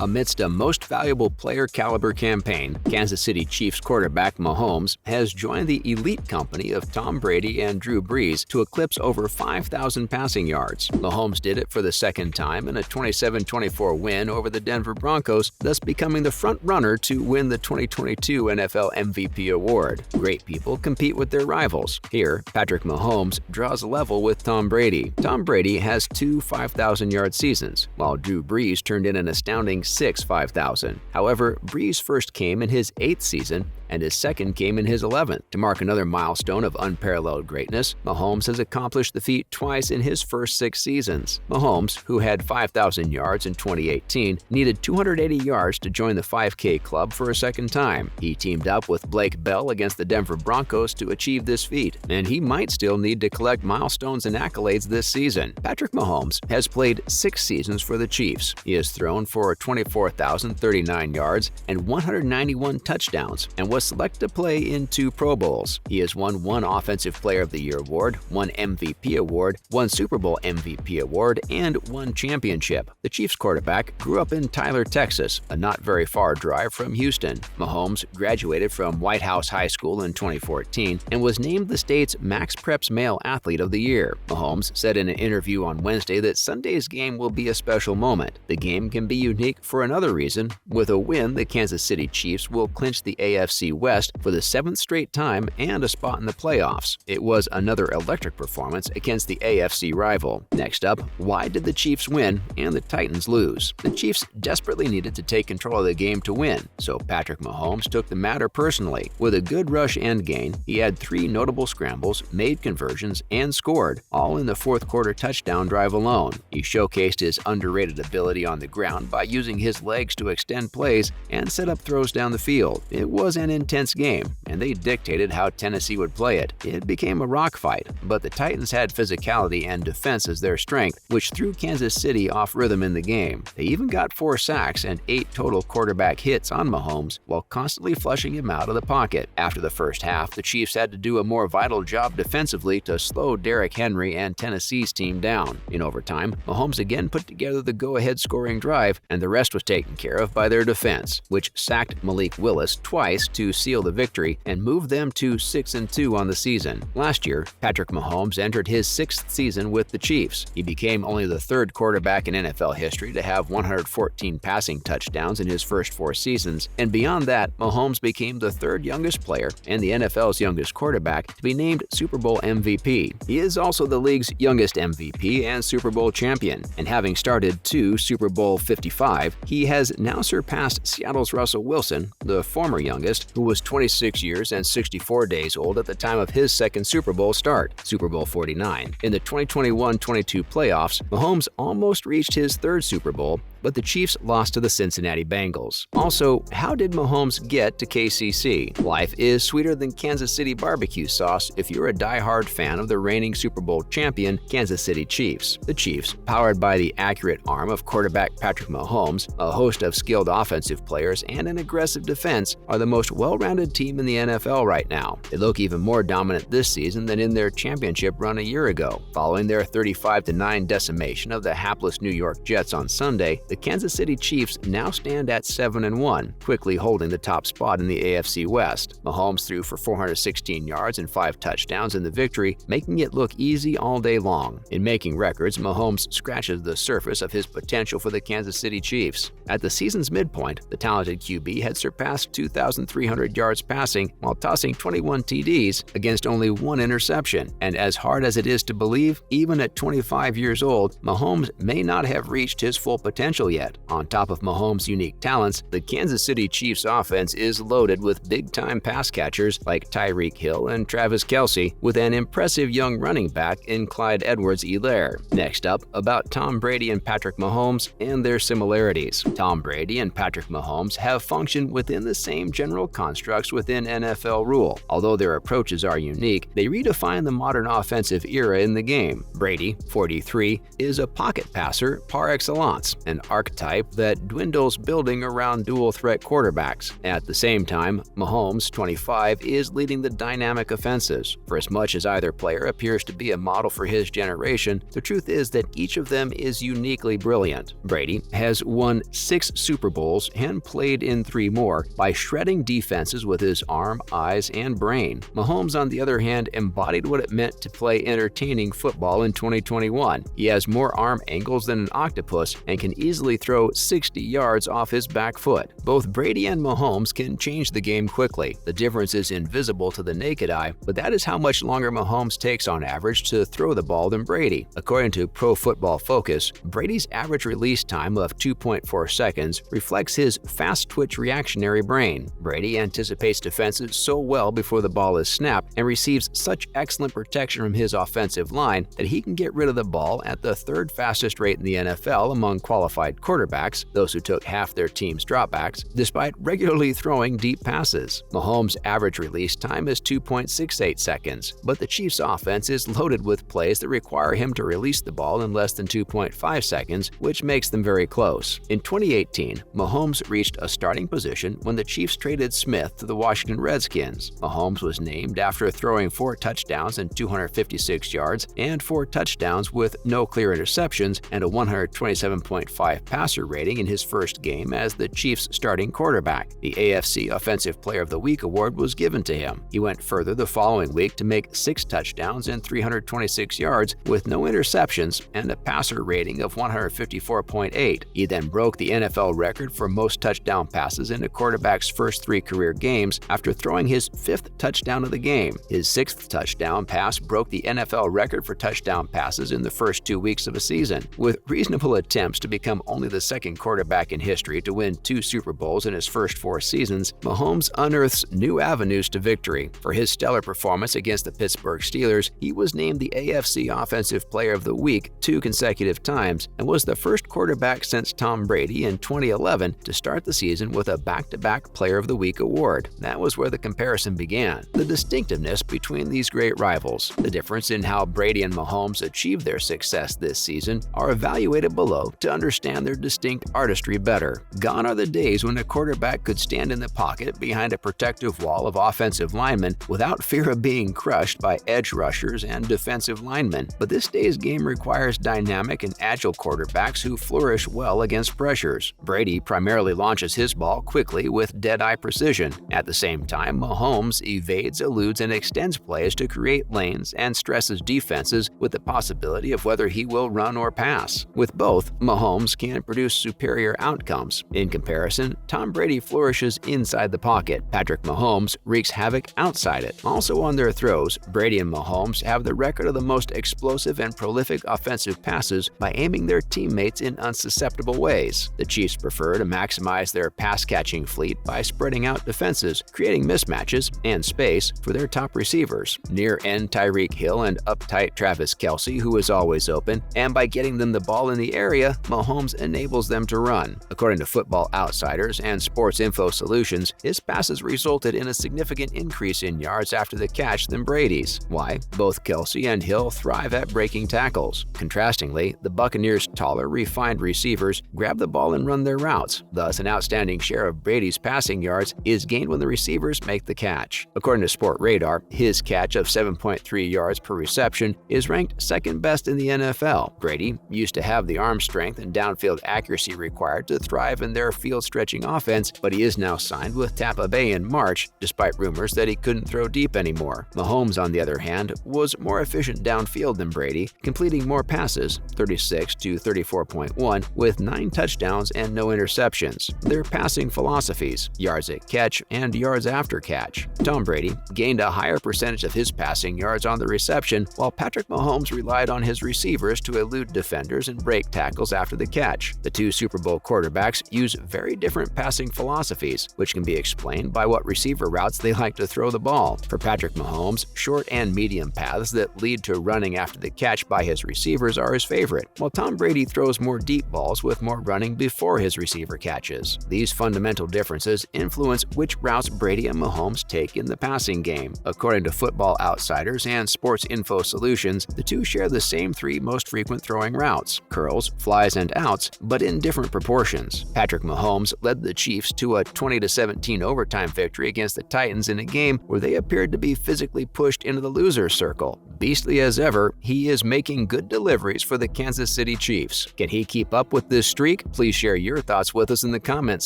Amidst a most valuable player caliber campaign, Kansas City Chiefs quarterback Mahomes has joined the elite company of Tom Brady and Drew Brees to eclipse over 5,000 passing yards. Mahomes did it for the second time in a 27-24 win over the Denver Broncos, thus becoming the front runner to win the 2022 NFL MVP award. Great people compete with their rivals. Here, Patrick Mahomes draws level with Tom Brady. Tom Brady has two 5,000-yard seasons, while Drew Brees turned in an astounding 6 5,000. However, Brees first came in his 8th season, and his second came in his 11th. To mark another milestone of unparalleled greatness, Mahomes has accomplished the feat twice in his first 6 seasons. Mahomes, who had 5,000 yards in 2018, needed 280 yards to join the 5K club for a second time. He teamed up with Blake Bell against the Denver Broncos to achieve this feat, and he might still need to collect milestones and accolades this season. Patrick Mahomes has played 6 seasons for the Chiefs. He has thrown for 24,039 yards and 191 touchdowns, and was selected to play in 2 Pro Bowls. He has won 1 Offensive Player of the Year award, 1 MVP award, 1 Super Bowl MVP award, and 1 championship. The Chiefs quarterback grew up in Tyler, Texas, a not very far drive from Houston. Mahomes graduated from White House High School in 2014 and was named the state's Max Preps Male Athlete of the Year. Mahomes said in an interview on Wednesday that Sunday's game will be a special moment. The game can be unique for another reason. With a win, the Kansas City Chiefs will clinch the AFC West for the 7th straight time and a spot in the playoffs. It was another electric performance against the AFC rival. Next up, why did the Chiefs win and the Titans lose? The Chiefs desperately needed to take control of the game to win, so Patrick Mahomes took the matter personally. With a good rush and gain, he had 3 notable scrambles, made conversions, and scored, all in the 4th quarter touchdown drive alone. He showcased his underrated ability on the ground by using his legs to extend plays and set up throws down the field. It was an intense game, and they dictated how Tennessee would play it. It became a rock fight, but the Titans had physicality and defense as their strength, which threw Kansas City off rhythm in the game. They even got 4 sacks and 8 total quarterback hits on Mahomes while constantly flushing him out of the pocket. After the first half, the Chiefs had to do a more vital job defensively to slow Derrick Henry and Tennessee's team down. In overtime, Mahomes again put together the go-ahead scoring drive, and the rest was taken care of by their defense, which sacked Malik Willis twice to seal the victory and moved them to 6-2 on the season. Last year, Patrick Mahomes entered his 6th season with the Chiefs. He became only the 3rd quarterback in NFL history to have 114 passing touchdowns in his first 4 seasons, and beyond that, Mahomes became the 3rd youngest player and the NFL's youngest quarterback to be named Super Bowl MVP. He is also the league's youngest MVP and Super Bowl champion, and having started 2 Super Bowl 55, he has now surpassed Seattle's Russell Wilson, the former youngest, who was 26 years and 64 days old at the time of his 2nd Super Bowl start, Super Bowl 49. In the 2021-22 playoffs, Mahomes almost reached his 3rd Super Bowl, but the Chiefs lost to the Cincinnati Bengals. Also, how did Mahomes get to KCC? Life is sweeter than Kansas City barbecue sauce if you're a die-hard fan of the reigning Super Bowl champion, Kansas City Chiefs. The Chiefs, powered by the accurate arm of quarterback Patrick Mahomes, a host of skilled offensive players, and an aggressive defense, are the most well-rounded team in the NFL right now. They look even more dominant this season than in their championship run a year ago. Following their 35-9 decimation of the hapless New York Jets on Sunday, the Kansas City Chiefs now stand at 7-1, quickly holding the top spot in the AFC West. Mahomes threw for 416 yards and 5 touchdowns in the victory, making it look easy all day long. In making records, Mahomes scratches the surface of his potential for the Kansas City Chiefs. At the season's midpoint, the talented QB had surpassed 2,300 yards passing while tossing 21 TDs against only 1 interception. And as hard as it is to believe, even at 25 years old, Mahomes may not have reached his full potential yet. On top of Mahomes' unique talents, the Kansas City Chiefs offense is loaded with big-time pass catchers like Tyreek Hill and Travis Kelce, with an impressive young running back in Clyde Edwards-Helaire. Next up, about Tom Brady and Patrick Mahomes and their similarities. Tom Brady and Patrick Mahomes have functioned within the same general constructs within NFL rule. Although their approaches are unique, they redefine the modern offensive era in the game. Brady, 43, is a pocket passer par excellence, an archetype that dwindles building around dual-threat quarterbacks. At the same time, Mahomes, 25, is leading the dynamic offenses. For as much as either player appears to be a model for his generation, the truth is that each of them is uniquely brilliant. Brady has won 6 Super Bowls and played in 3 more by shredding defenses with his arm, eyes, and brain. Mahomes, on the other hand, embodied what it meant to play entertaining football in 2021. He has more arm angles than an octopus and can easily throw 60 yards off his back foot. Both Brady and Mahomes can change the game quickly. The difference is invisible to the naked eye, but that is how much longer Mahomes takes on average to throw the ball than Brady. According to Pro Football Focus, Brady's average release time of 2.4 seconds reflects his fast-twitch reactionary brain. Brady anticipates defenses so well before the ball is snapped and receives such excellent protection from his offensive line that he can get rid of the ball at the 3rd fastest rate in the NFL among qualified quarterbacks, those who took half their team's dropbacks, despite regularly throwing deep passes. Mahomes' average release time is 2.68 seconds, but the Chiefs' offense is loaded with plays that require him to release the ball in less than 2.5 seconds, which makes them very close. In 2018, Mahomes reached a starting position when the Chiefs traded Smith to the Washington Redskins. Mahomes was named after throwing 4 touchdowns and 256 yards and 4 touchdowns with no clear interceptions and a 127.5 passer rating in his first game as the Chiefs' starting quarterback. The AFC Offensive Player of the Week award was given to him. He went further the following week to make 6 touchdowns and 326 yards with no interceptions and a passer rating of 154.8. He then broke the NFL record for most touchdown passes in a quarterback's first 3 career games after throwing his 5th touchdown of the game. His 6th touchdown pass broke the NFL record for touchdown passes in the first 2 weeks of a season. With reasonable attempts to become only the 2nd quarterback in history to win 2 Super Bowls in his first 4 seasons, Mahomes unearths new avenues to victory. For his stellar performance against the Pittsburgh Steelers, he was named the AFC Offensive Player of the Week 2 consecutive times and was the first quarterback since Tom Brady in 2011 to start the season with a back-to-back Player of the Week award. That was where the comparison began. The distinctiveness between these great rivals, the difference in how Brady and Mahomes achieved their success this season, are evaluated below to understand their distinct artistry better. Gone are the days when a quarterback could stand in the pocket behind a protective wall of offensive linemen without fear of being crushed by edge rushers and defensive linemen. But this day's game requires dynamic and agile quarterbacks who flourish well against pressures. Brady primarily launches his ball quickly with dead-eye precision. At the same time, Mahomes evades, eludes, and extends plays to create lanes and stresses defenses with the possibility of whether he will run or pass. With both, Mahomes can produce superior outcomes. In comparison, Tom Brady flourishes inside the pocket. Patrick Mahomes wreaks havoc outside it. Also on their throws, Brady and Mahomes have the record of the most explosive and prolific offensive passes by aiming their teammates in unsusceptible ways. The Chiefs prefer to maximize their pass-catching fleet by spreading out defenses, creating mismatches and space for their top receivers, near-end Tyreek Hill and uptight Travis Kelce, who is always open, and by getting them the ball in the area, Mahomes enables them to run. According to Football Outsiders and Sports Info Solutions, his passes resulted in a significant increase in yards after the catch than Brady's. Why? Both Kelce and Hill thrive at breaking tackles. Contrastingly, the Buccaneers' taller, refined receivers grab the ball and run their routes. Thus, an outstanding share of Brady's passing yards is gained when the receivers make the catch. According to Sport Radar, his catch of 7.3 yards per reception is ranked 2nd best in the NFL. Brady used to have the arm strength and downfield accuracy required to thrive in their field-stretching offense, but he is now signed with Tampa Bay in March, despite rumors that he couldn't throw deep anymore. Mahomes, on the other hand, was more efficient downfield than Brady, completing more passes, 36 to 34.1, with 9 touchdowns and no interceptions. Their passing philosophies, yards at catch and yards after catch. Tom Brady gained a higher percentage of his passing yards on the reception, while Patrick Mahomes relied on his receivers to elude defenders and break tackles after the catch. The 2 Super Bowl quarterbacks use very different passing philosophies, which can be explained by what receiver routes they like to throw the ball. For Patrick Mahomes, short and medium paths that lead to running after the catch by his receivers are his favorite, while Tom Brady throws more deep balls with more running before his receiver catches. These fundamental differences influence which routes Brady and Mahomes take in the passing game. According to Football Outsiders and Sports Info Solutions, the two share the same 3 most frequent throwing routes: curls, flies, and outs, shutouts, but in different proportions. Patrick Mahomes led the Chiefs to a 20-17 overtime victory against the Titans in a game where they appeared to be physically pushed into the loser's circle. Beastly as ever, he is making good deliveries for the Kansas City Chiefs. Can he keep up with this streak? Please share your thoughts with us in the comments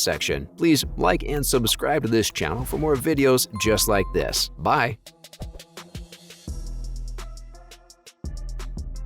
section. Please like and subscribe to this channel for more videos just like this. Bye!